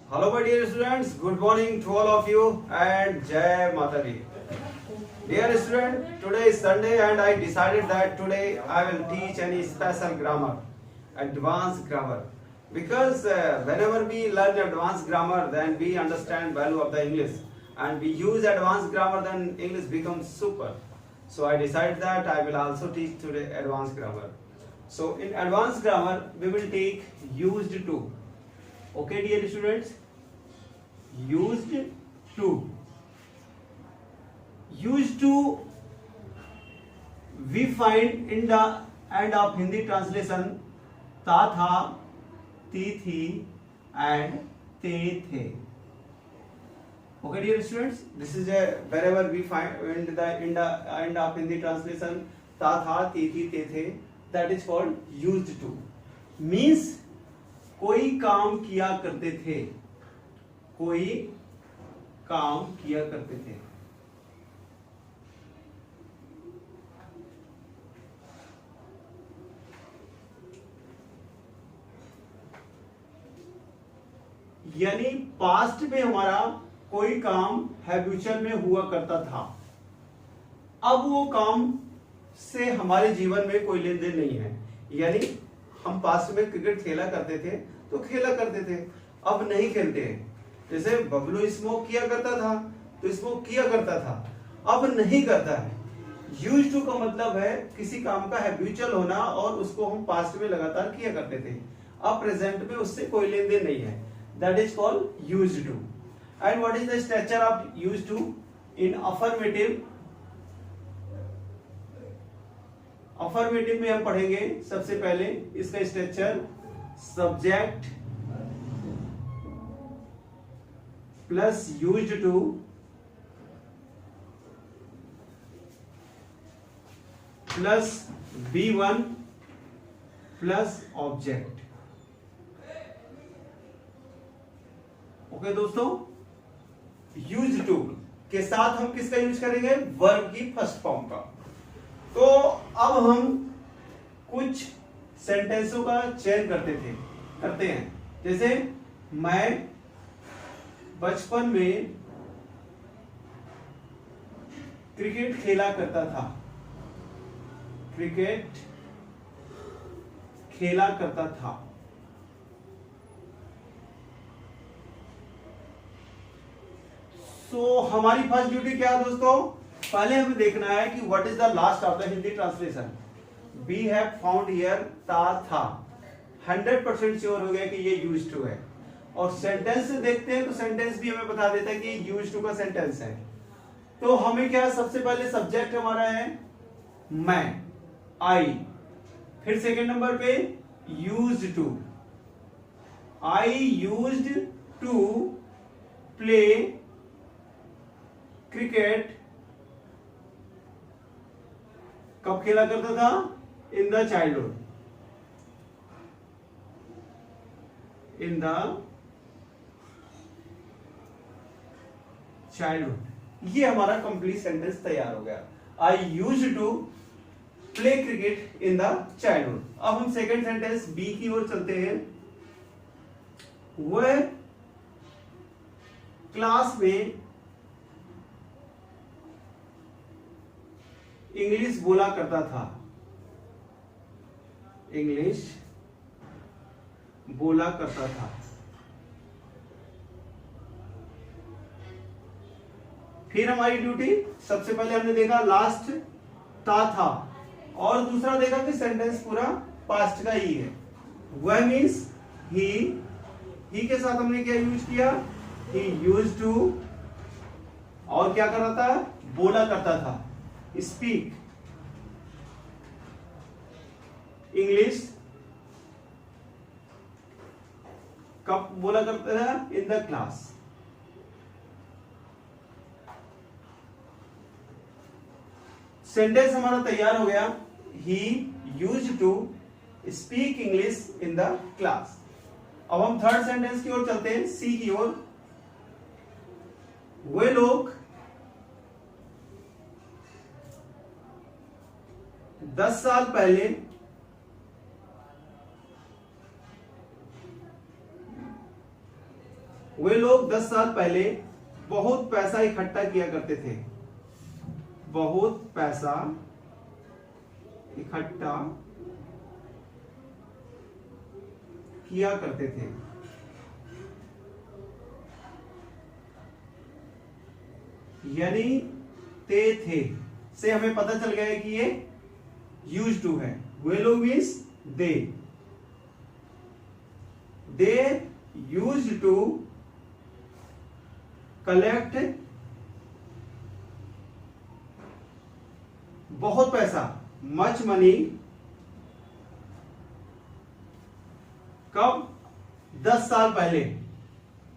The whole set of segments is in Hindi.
Hello my dear students, good morning to all of you and Jai Mata Di. Dear student, today is Sunday and I decided that today I will teach any special grammar, advanced grammar. Because whenever we learn advanced grammar, then we understand value of the English, and we use advanced grammar, then English becomes super. So I decided that I will also teach today advanced grammar. So in advanced grammar, we will take used to. Okay, dear students, used to. Used to we find in the end of Hindi translation था था, थी and थे. Okay, dear students, this is a wherever we find in the end of Hindi translation था, थी, थे, that is called used to. Means कोई काम किया करते थे, कोई काम किया करते थे. यानी पास्ट में हमारा कोई काम हैबिचुअल में हुआ करता था, अब वो काम से हमारे जीवन में कोई लेन देन नहीं है. यानी हम पास्ट में क्रिकेट खेला करते थे तो खेला करते थे, अब नहीं खेलते हैं. जैसे बबलू स्मोक किया करता था तो स्मोक किया करता था, अब नहीं करता है. यूज्ड टू का मतलब है किसी काम का हैबिचुअल होना और उसको हम पास्ट में लगातार किया करते थे, अब प्रेजेंट में उससे कोई लेन देन नहीं है. That is called used to. And what is the structure of used to in affirmative? Affirmative में हम पढ़ेंगे सबसे पहले इसका structure subject plus used to plus B1 plus object. Okay दोस्तों, यूज्ड टू के साथ हम किसका यूज करेंगे? वर्ब की फर्स्ट फॉर्म का. तो अब हम कुछ सेंटेंसों का चयन करते हैं. जैसे मैं बचपन में क्रिकेट खेला करता था, क्रिकेट खेला करता था. सो हमारी फर्स्ट ड्यूटी क्या है दोस्तों? पहले हमें देखना है कि what is the last of the Hindi translation. We have found here था. 100% श्योर हो गया कि ये यूज्ड टू है. और सेंटेंस देखते हैं तो सेंटेंस भी हमें बता देता है कि यूज्ड टू का सेंटेंस है. तो हमें क्या, सबसे पहले सब्जेक्ट हमारा है मैं, आई. फिर सेकंड नंबर पे used to. I used to play cricket. कब खेला करता था? In the childhood. In the childhood. ये हमारा कंप्लीट सेंटेंस तैयार हो गया. I used to play cricket in the childhood. अब हम सेकंड सेंटेंस बी की ओर चलते हैं. वह क्लास में इंग्लिश बोला करता था, इंग्लिश बोला करता था. फिर हमारी ड्यूटी, सबसे पहले हमने देखा लास्ट था और दूसरा देखा कि सेंटेंस पूरा पास्ट का ही है. वह मीन्स ही के साथ हमने क्या यूज किया? He used to. और क्या कर रहा था? बोला करता था, स्पीक इंग्लिश. कब बोला करता था? In the class. सेंटेंस हमारा तैयार हो गया. He used to speak English in the class. अब हम थर्ड सेंटेंस की ओर चलते हैं, सी की ओर. वे लोग 10 साल पहले वे लोग 10 साल पहले बहुत पैसा इकट्ठा किया करते थे। बहुत पैसा इकट्ठा किया करते थे। यानी ते थे से हमें पता चल गया है कि ये यूज टू है। वे लोग means they use to collect बहुत पैसा, मच मनी, कब? 10 साल पहले,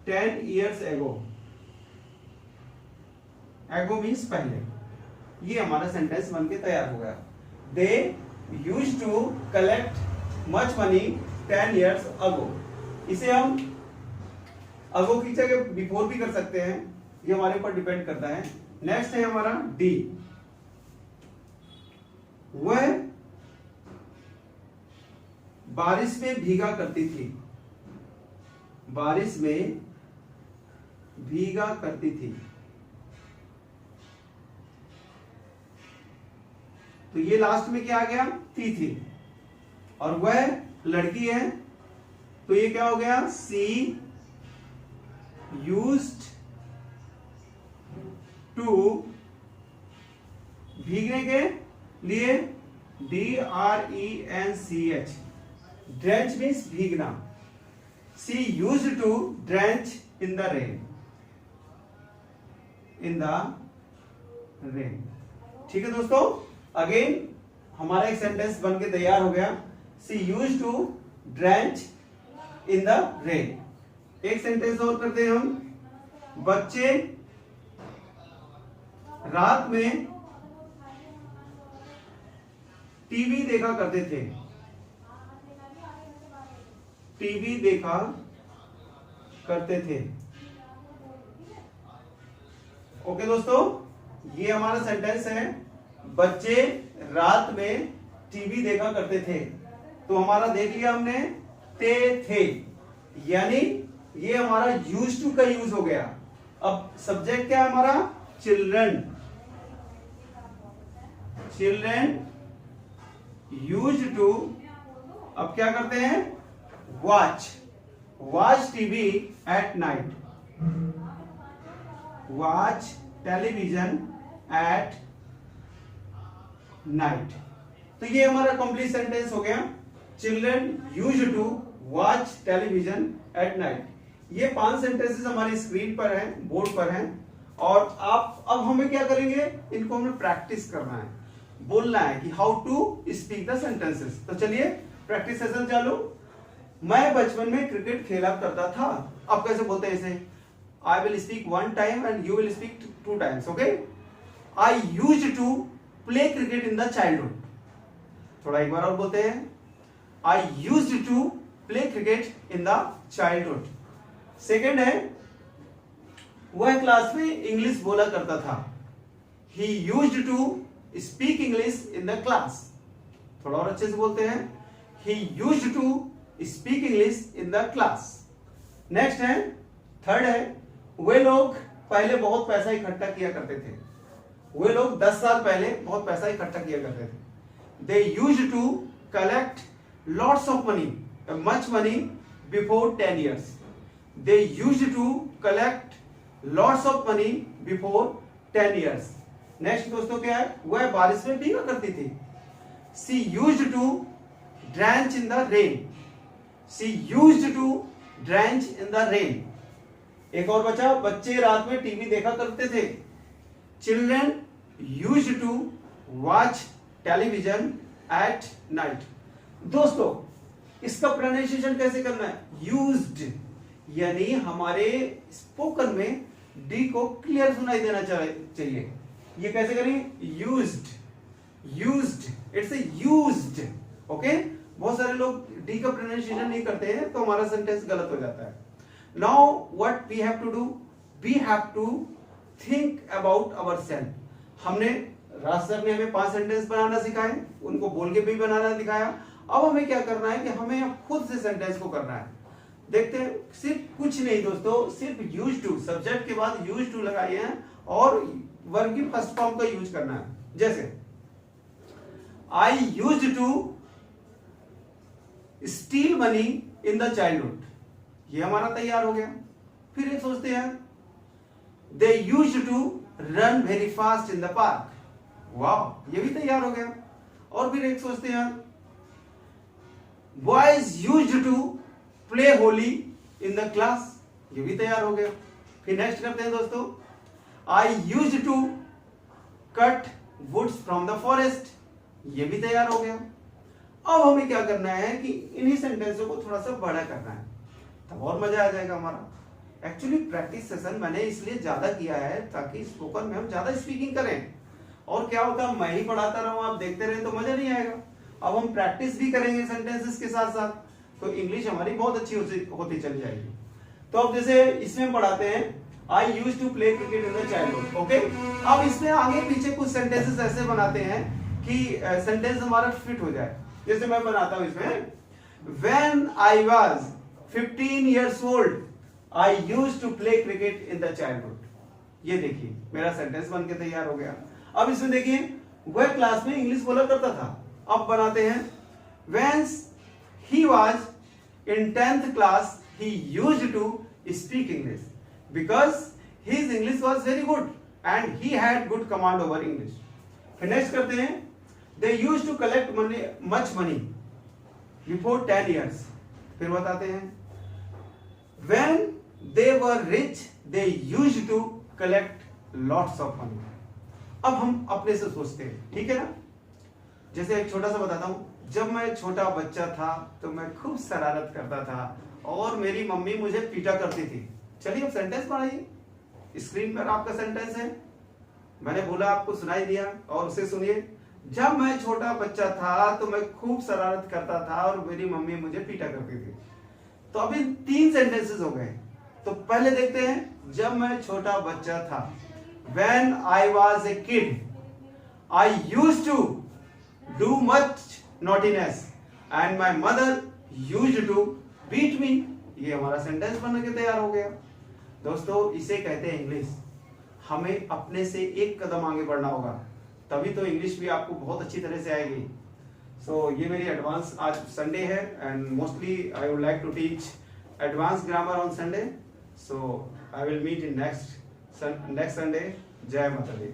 10 years ago। एगो मीन्स पहले। ये हमारा सेंटेंस बनके तैयार हो गया। They use to collect much money 10 years ago। इसे हम अगो की जगह बिफोर भी कर सकते हैं, ये हमारे ऊपर डिपेंड करता है। नेक्स्ट है हमारा डी। वह बारिश में भीगा करती थी। बारिश में भीगा करती थी। तो ये लास्ट में क्या आ गया? थी। और वह लड़की है, तो ये क्या हो गया? सी यूज्ड टू, भीगने के लिए DRENCH, ड्रेंच मीन्स भीगना। She used to drench in the rain. In the rain. ठीक है दोस्तों, अगेन हमारा एक सेंटेंस बन के तैयार हो गया। She used to drench in the rain. एक सेंटेंस और करते हैं हम। बच्चे रात में टीवी देखा करते थे। टीवी देखा करते थे। ओके दोस्तों, ये हमारा सेंटेंस है। बच्चे रात में टीवी देखा करते थे। तो हमारा देख लिया हमने, थे, यानी ये हमारा यूज टू का यूज हो गया। अब सब्जेक्ट क्या है हमारा? चिल्ड्रन। चिल्ड्रन यूज टू, अब क्या करते हैं? Watch TV at night. Watch television at night. तो ये हमारा कंप्लीट सेंटेंस हो गया। Children use to watch television at night. ये 5 सेंटेंसेस हमारी स्क्रीन पर हैं, बोर्ड पर हैं। और आप अब हमें क्या करेंगे? इनको हमें प्रैक्टिस करना है, बोलना है कि how to speak the sentences. तो चलिए प्रैक्टिस सेशन चालू। मैं बचपन में क्रिकेट खेला करता था। अब कैसे बोलते हैं इसे? I will speak 1 time and you will speak 2 times। Okay, I used to play cricket in the childhood. थोड़ा एक बार और बोलते हैं। I used to play cricket in the childhood. Second है, वह क्लास में इंग्लिश बोला करता था। He used to speak English in the class. थोड़ा और अच्छे से बोलते हैं। He used to speak English in the class. Next है, थर्ड है, वे लोग पहले बहुत पैसा इकट्ठा किया करते थे। वे लोग 10 साल पहले बहुत पैसा इकट्ठा किया करते थे। They used to collect lots of money, much money before 10 years। They used to collect lots of money before 10 years। Next दोस्तों क्या है? वह बारिश में भीगा करती थी। She used to drench in the rain। She used to drench in the rain। एक और बचा, बच्चे रात में टीवी देखा करते थे। Children used to watch television at night। दोस्तों इसका प्रोनाउंसिएशन कैसे करना है? यूज्ड, यानी हमारे स्पोकन में डी को क्लियर सुनाई देना चाहिए। ये कैसे करेंगे? Used, it's used. ओके, बहुत सारे लोग डी का प्रोनाउंसिएशन नहीं करते हैं, तो हमारा सेंटेंस गलत हो जाता है। Now what we have to do? We have to think about ourselves. हमने राज सर ने हमें 5 सेंटेंस बनाना सिखाए, उनको बोल के भी बनाना दिखाया। अब हमें क्या करना है कि हमें खुद से सेंटेंस को करना है। देखते हैं, सिर्फ कुछ नहीं दोस्तों, सिर्फ यूज टू, सब्जेक्ट के बाद यूज टू लगाइए हैं और वर्ब की फर्स्ट फॉर्म का यूज करना है। जैसे I used to steal money in the childhood, ये हमारा तैयार हो गया। फिर एक सोचते हैं, they used to run very fast in the park, वाह, ये भी तैयार हो गया। और फिर एक सोचते हैं, boys used to play Holi in the class, ये भी तैयार हो गया। फिर नेक्स्ट करते हैं दोस्तों, I used to cut woods from the forest, ये भी तैयार हो गया। अब हमें क्या करना है कि इन्हीं सेंटेंसों को थोड़ा सा बड़ा करना है, तब और मजा आ जाएगा हमारा। एक्चुअली प्रैक्टिस सेशन मैंने इसलिए ज्यादा किया है ताकि स्पोकन में हम ज्यादा स्पीकिंग करें। और क्या होता है, मैं ही पढ़ाता रहूं, आप देखते रहे तो मजा नहीं आएगा। अब हम प्रैक्टिस भी करेंगे सेंटेंसेस के साथ साथ, तो इंग्लिश हमारी बहुत अच्छी होती चली जाएगी। तो अब जैसे इसमें पढ़ाते हैं, I use to play cricket in the childhood, okay. अब इसमें आगे पीछे कुछ सेंटेंसेस ऐसे बनाते हैं कि सेंटेंस हमारा फिट हो जाए। जैसे मैं बनाता हूं इसमें, when I was 15 years old I use to play cricket in the childhood, ये देखिए मेरा सेंटेंस बन के तैयार हो गया। अब इसमें देखिए, वह क्लास में इंग्लिश बोला करता था, अब बनाते हैं, when he was in 10th class he used to speak English because his English was very good and he had good command over English. फिर नेक्स्ट करते हैं, they used to collect money, much money before 10 years. फिर बताते हैं, when they were rich they used to collect lots of money. अब हम अपने से सोचते हैं, ठीक है ना। जैसे एक छोटा सा बताता हूं, जब मैं छोटा बच्चा था तो मैं खूब शरारत करता था और मेरी मम्मी मुझे पीटा करती थी। चलिए अब सेंटेंस पढ़ाइए, स्क्रीन पर आपका सेंटेंस है, मैंने बोला आपको सुनाई दिया और उसे सुनिए। जब मैं छोटा बच्चा था तो मैं खूब शरारत करता था और मेरी मम्मी मुझे पीटा करती थी। तो अभी 3 सेंटेंसेस हो गए। तो पहले देखते हैं, जब मैं छोटा बच्चा था, when I was a kid I used to do much naughtiness and my mother used to beat me. ये हमारा सेंटेंस बन के तैयार हो गया। दोस्तों इसे कहते हैं इंग्लिश। हमें अपने से एक कदम आगे बढ़ना होगा, तभी तो इंग्लिश भी आपको बहुत अच्छी तरह से आएगी। सो ये मेरी एडवांस, आज संडे है and mostly I would like to teach advance grammar on Sunday. So I will meet in next Sunday. जय माता दी।